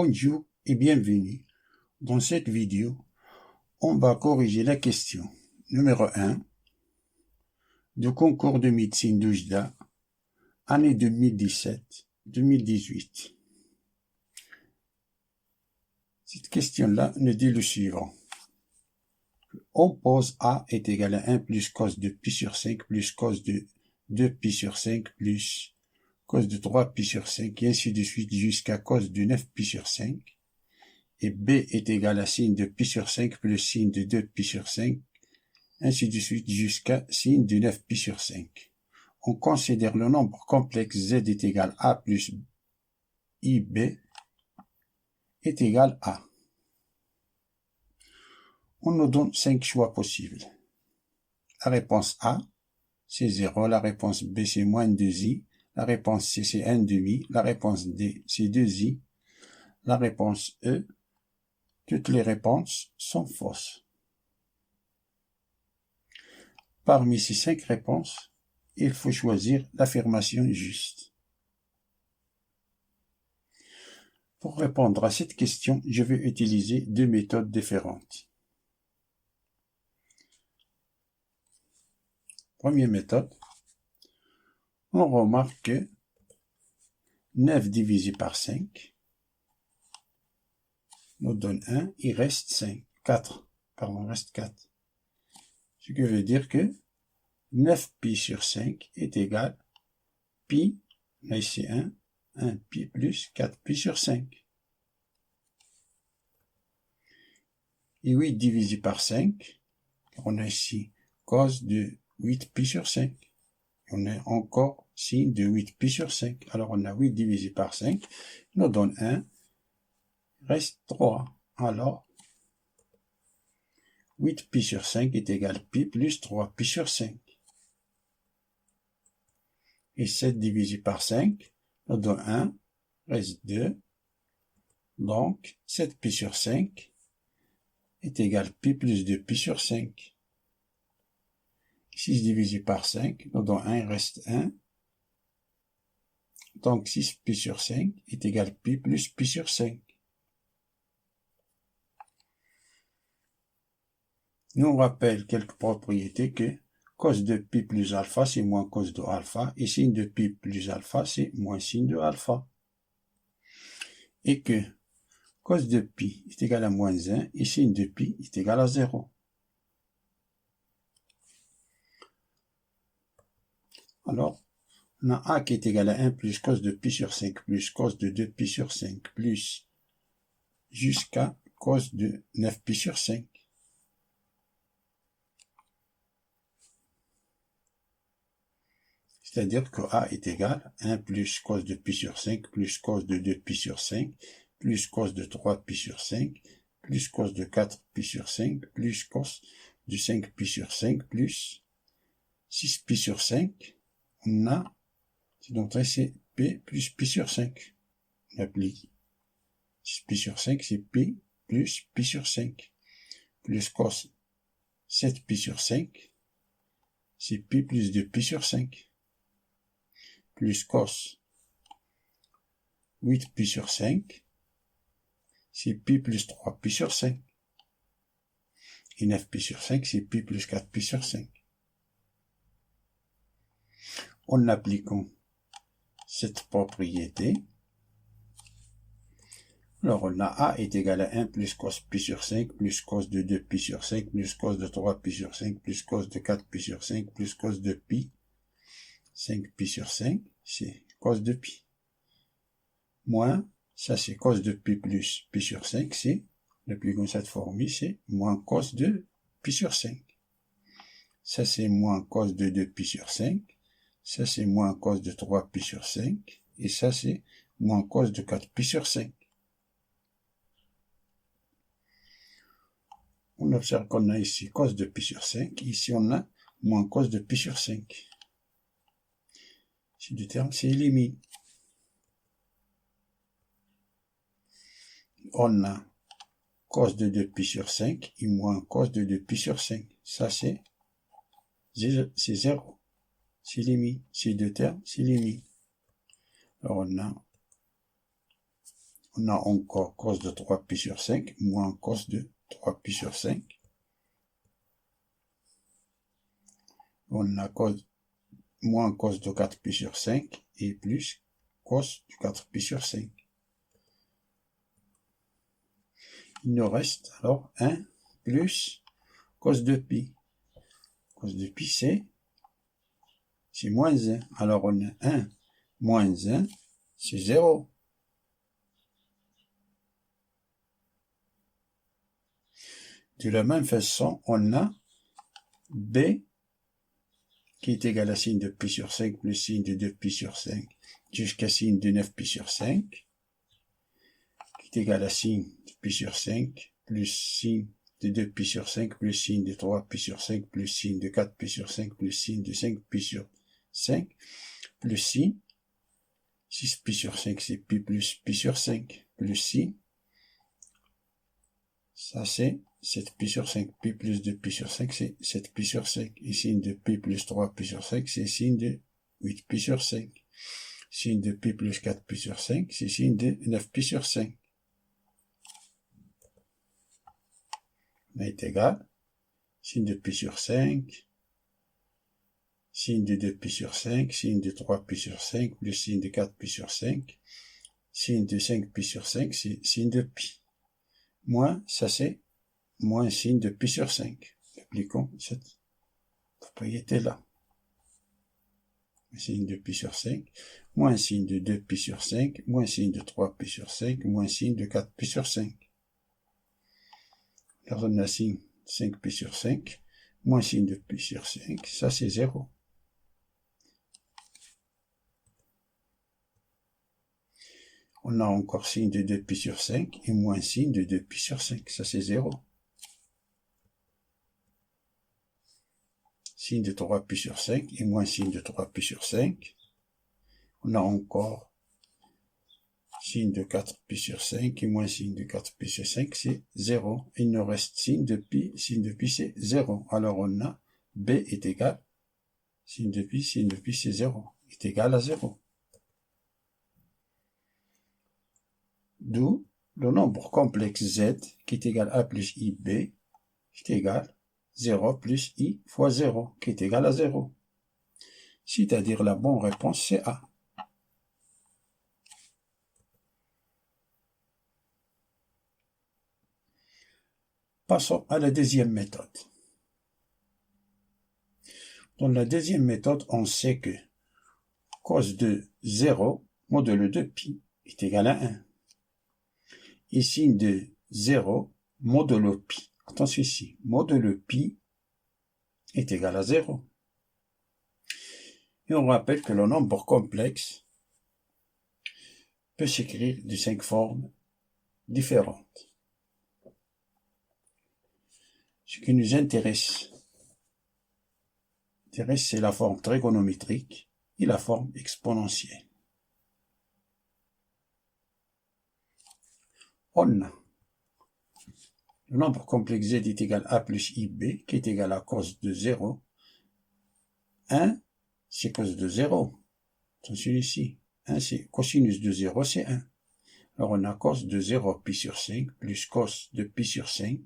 Bonjour et bienvenue. Dans cette vidéo, on va corriger la question numéro 1 du concours de médecine d'Oujda, année 2017-2018. Cette question-là nous dit le suivant. On pose A est égal à 1 plus cos de pi sur 5 plus cos de 2 pi sur 5 plus cos de 3 pi sur 5 et ainsi de suite jusqu'à cos de 9 pi sur 5. Et B est égal à sin de pi sur 5 plus sin de 2 pi sur 5, ainsi de suite jusqu'à sin de 9 pi sur 5. On considère le nombre complexe Z est égal à plus IB est égal à. On nous donne 5 choix possibles. La réponse A, c'est 0. La réponse B, c'est moins 2i. La réponse C, c'est 1,5. La réponse D, c'est 2i. La réponse E, toutes les réponses sont fausses. Parmi ces 5 réponses, il faut choisir l'affirmation juste. Pour répondre à cette question, je vais utiliser deux méthodes différentes. Première méthode, on remarque que 9 divisé par 5 nous donne 1, il reste 5, 4, pardon, il reste 4. Ce qui veut dire que 9 pi sur 5 est égal pi, là ici 1 pi plus 4 pi sur 5. Et 8 divisé par 5, on a ici cos de 8 pi sur 5. On a encore sin de 8 pi sur 5. Alors on a 8 divisé par 5, nous donne 1, reste 3. Alors 8 pi sur 5 est égal pi plus 3 pi sur 5. Et 7 divisé par 5 nous donne 1, reste 2. Donc 7 pi sur 5 est égal pi plus 2 pi sur 5. 6 divisé par 5 nous donne 1, il reste 1. Donc 6 pi sur 5 est égal pi plus pi sur 5. Nous on rappelle quelques propriétés que cos de pi plus alpha c'est moins cos de alpha et sin de pi plus alpha c'est moins sin de alpha. Et que cos de pi est égal à moins 1 et sin de pi est égal à 0. Alors, on a A qui est égal à 1 plus cos de pi sur 5 plus cos de 2 pi sur 5 plus jusqu'à cos de 9 pi sur 5. C'est-à-dire que A est égal à 1 plus cos de pi sur 5 plus cos de 2 pi sur 5 plus cos de 3 pi sur 5 plus cos de 4 pi sur 5 plus cos de 5 pi sur 5 plus 6 pi sur 5. On a, donc c'est P plus pi sur 5. On applique 6 pi sur 5, c'est P plus pi sur 5. Plus cos 7 pi sur 5, c'est P plus 2 pi sur 5. Plus cos 8 pi sur 5, c'est pi plus 3 pi sur 5. Et 9 pi sur 5, c'est pi plus 4 pi sur 5. En appliquant cette propriété, alors on a A est égal à 1 plus cos pi sur 5 plus cos de 2 pi sur 5 plus cos de 3 pi sur 5 plus cos de 4 pi sur 5 plus cos de pi 5 pi sur 5, c'est cos de pi. Moins, ça c'est cos de pi plus pi sur 5, c'est, l'appliquons cette formule, c'est moins cos de pi sur 5. Ça c'est moins cos de 2 pi sur 5. Ça, c'est moins cos de 3 pi sur 5. Et ça, c'est moins cos de 4 pi sur 5. On observe qu'on a ici cos de pi sur 5. Ici, on a moins cos de pi sur 5. Ces deux termes s'éliminent. On a cos de 2 pi sur 5 et moins cos de 2 pi sur 5. Ça, c'est 0. S'élimine. Ces deux termes s'éliminent. Alors on a On a encore cos de 3pi sur 5 moins cos de 3pi sur 5. On a moins cos de 4pi sur 5 et plus cos de 4pi sur 5. Il nous reste alors 1 plus cos de pi. Cos de pi, c'est moins 1. Alors on a 1 moins 1, c'est 0. De la même façon, on a b qui est égal à sin de pi sur 5 plus sin de 2pi sur 5 jusqu'à sin de 9pi sur 5, qui est égal à sin de pi sur 5 plus sin de 2pi sur 5 plus sin de 3pi sur 5 plus sin de 4pi sur 5 plus sin de 5pi sur 5 plus sin 6pi sur 5, c'est pi plus pi sur 5 plus sin, ça c'est 7pi sur 5, pi plus 2pi sur 5, c'est 7pi sur 5. Et sin de pi plus 3pi sur 5, c'est sin de 8pi sur 5. Sin de pi plus 4pi sur 5, c'est sin de 9pi sur 5. Est égal, sin de pi sur 5, sin de 2pi sur 5, sin de 3pi sur 5, plus sin de 4pi sur 5, sin de 5pi sur 5, c'est sin de pi. Moins, ça c'est moins sin de pi sur 5. Appliquons cette propriété-là. Sin de pi sur 5, moins sin de 2pi sur 5, moins sin de 3pi sur 5, moins sin de 4pi sur 5. Alors on a sin 5pi sur 5, moins sin de pi sur 5, ça c'est 0. On a encore sin de 2pi sur 5 et moins sin de 2pi sur 5, ça c'est 0. Sin de 3pi sur 5 et moins sin de 3pi sur 5. On a encore sin de 4pi sur 5 et moins sin de 4pi sur 5, c'est 0. Il nous reste sin de pi c'est 0. Alors on a b est égal, sin de pi c'est 0, est égal à 0. D'où le nombre complexe z qui est égal à a plus ib est égal 0 plus i fois 0 qui est égal à 0. C'est-à-dire la bonne réponse c'est A. Passons à la deuxième méthode. Dans la deuxième méthode, on sait que cos de 0 modulo de pi est égal à 1. Et sin de 0 modulo pi. Attention ici, modulo pi est égal à 0. Et on rappelle que le nombre complexe peut s'écrire de 5 formes différentes. Ce qui nous intéresse, c'est la forme trigonométrique et la forme exponentielle. On a le nombre complexe z est égal à plus ib qui est égal à cos de 0. 1, c'est cos de 0. Attention ici. 1, c'est cosinus de 0, c'est 1. Alors on a cos de 0 pi sur 5 plus cos de pi sur 5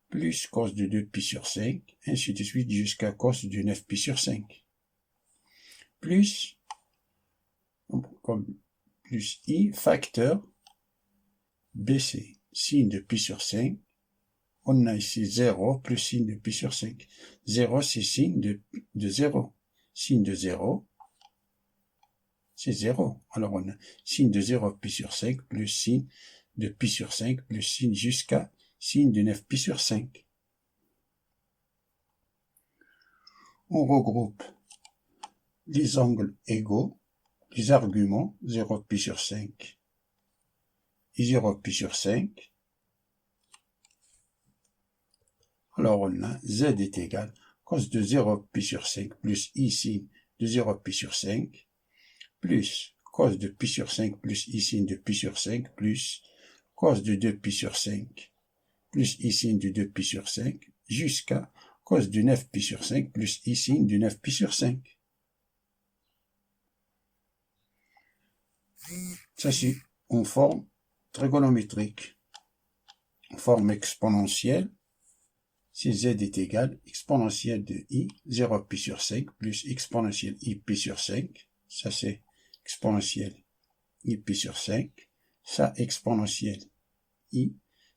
plus cos de 2 pi sur 5, ainsi de suite jusqu'à cos de 9 pi sur 5. Plus, comme plus i facteur bc, sin de pi sur 5. On a ici 0 plus sin de pi sur 5. 0, c'est sin de 0. Sin de 0, c'est 0. Alors on a sin de 0 pi sur 5 plus sin de pi sur 5 plus sin jusqu'à sin de 9 pi sur 5. On regroupe les angles égaux, les arguments 0 pi sur 5 et 0 pi sur 5. Alors on a z est égal cos de 0 pi sur 5 plus i sin de 0 pi sur 5 plus cos de pi sur 5 plus i sin de pi sur 5 plus cos de 2 pi sur 5 plus i sin de 2 pi sur 5 jusqu'à cos de 9 pi sur 5 plus i sin de 9 pi sur 5. Ça c'est en forme trigonométrique, en forme exponentielle. Si z est égal exponentielle de i, 0 pi sur 5 plus exponentielle i pi sur 5, ça c'est exponentielle i pi sur 5, ça exponentielle i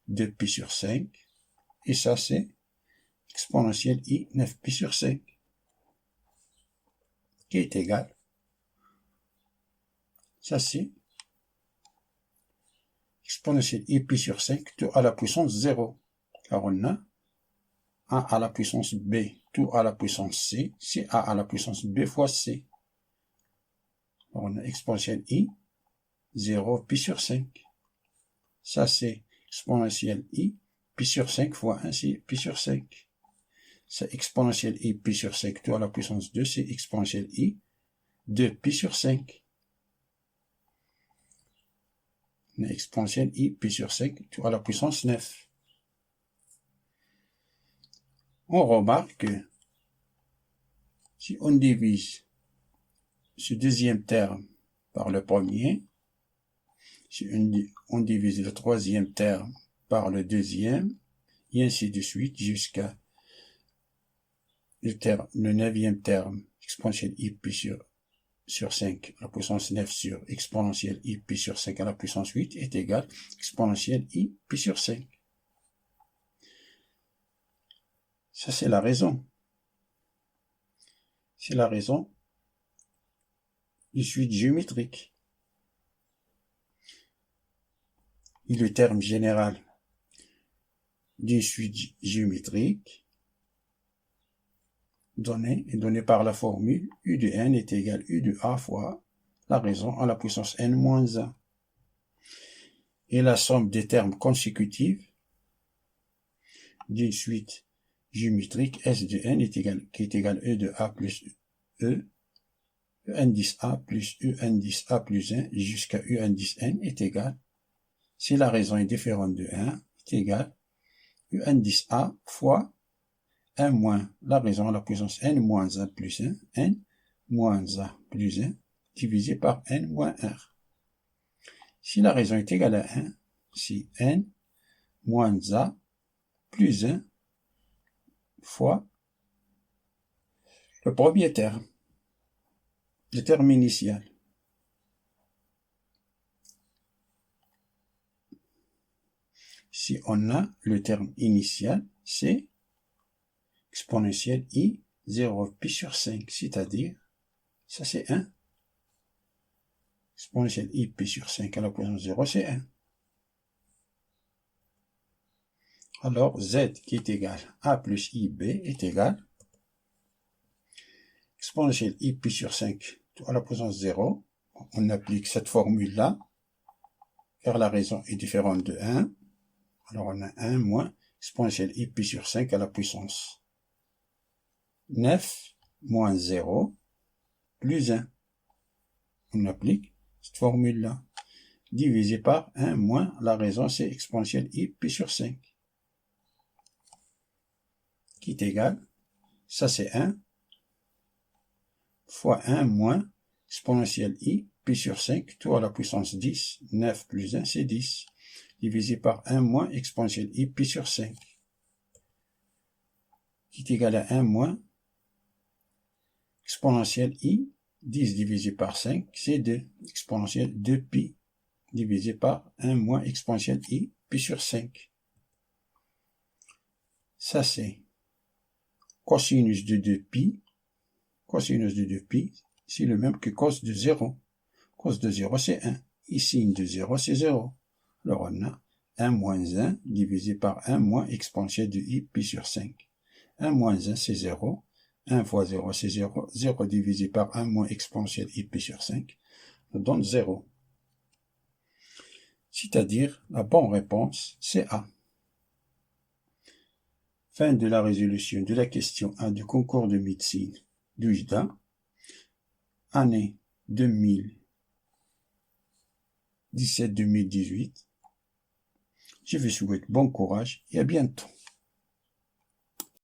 2 pi sur 5, et ça c'est exponentielle i 9 pi sur 5, qui est égal, ça c'est exponentielle i pi sur 5 tout à la puissance 0, car on a a à la puissance b tout à la puissance c, c'est a à la puissance b fois c. Alors on a exponentielle i 0 pi sur 5. Ça c'est exponentielle i pi sur 5 fois 1, c'est pi sur 5. C'est exponentielle i pi sur 5 tout à la puissance 2, c'est exponentielle i 2 pi sur 5. On a exponentielle i pi sur 5 tout à la puissance 9. On remarque que si on divise ce deuxième terme par le premier, si on divise le troisième terme par le deuxième, et ainsi de suite jusqu'à le neuvième terme, exponentielle i pi sur 5 à la puissance 9 sur exponentielle i pi sur 5 à la puissance 8 est égal à exponentielle i pi sur 5. Ça, c'est la raison. C'est la raison du suite géométrique. Et le terme général d'une suite géométrique est donné par la formule u de n est égal à u de a fois la raison à la puissance n moins 1. Et la somme des termes consécutifs d'une suite géométrique S de n qui est égal à e de a plus e, un 10a plus un 10a plus 1 jusqu'à un 10n est égal, si la raison est différente de 1, est égal à un 10a fois 1 moins la raison à la puissance n moins 1 plus 1, n moins 1 plus 1 divisé par n moins 1. Si la raison est égale à 1, si n moins a plus 1 fois le premier terme, le terme initial. Si on a le terme initial, c'est exponentielle i 0 pi sur 5, c'est-à-dire, ça c'est 1. Exponentielle i pi sur 5 à la puissance 0, c'est 1. Alors, z qui est égal à plus ib est égal exponentielle i pi sur 5 à la puissance 0. On applique cette formule-là, car la raison est différente de 1. Alors, on a 1 moins exponentielle i pi sur 5 à la puissance 9 moins 0 plus 1. On applique cette formule-là, divisé par 1 moins la raison, c'est exponentielle i pi sur 5, qui est égal, ça c'est 1, fois 1 moins exponentielle i pi sur 5, tout à la puissance 10, 9 plus 1 c'est 10, divisé par 1 moins exponentielle i pi sur 5, qui est égal à 1 moins exponentielle i, 10 divisé par 5, c'est 2, exponentielle 2 pi, divisé par 1 moins exponentielle i pi sur 5. Ça c'est cosinus de 2 pi. Cosinus de 2 pi, c'est le même que cos de 0. Cos de 0, c'est 1. Et sin de 0, c'est 0. Alors on a 1 moins 1 divisé par 1 moins exponentielle de i pi sur 5. 1 moins 1, c'est 0. 1 fois 0, c'est 0. 0 divisé par 1 moins exponentielle i pi sur 5 nous donne 0. C'est-à-dire, la bonne réponse, c'est A. Fin de la résolution de la question 1 du concours de médecine d'UJDA, année 2017-2018. Je vous souhaite bon courage et à bientôt.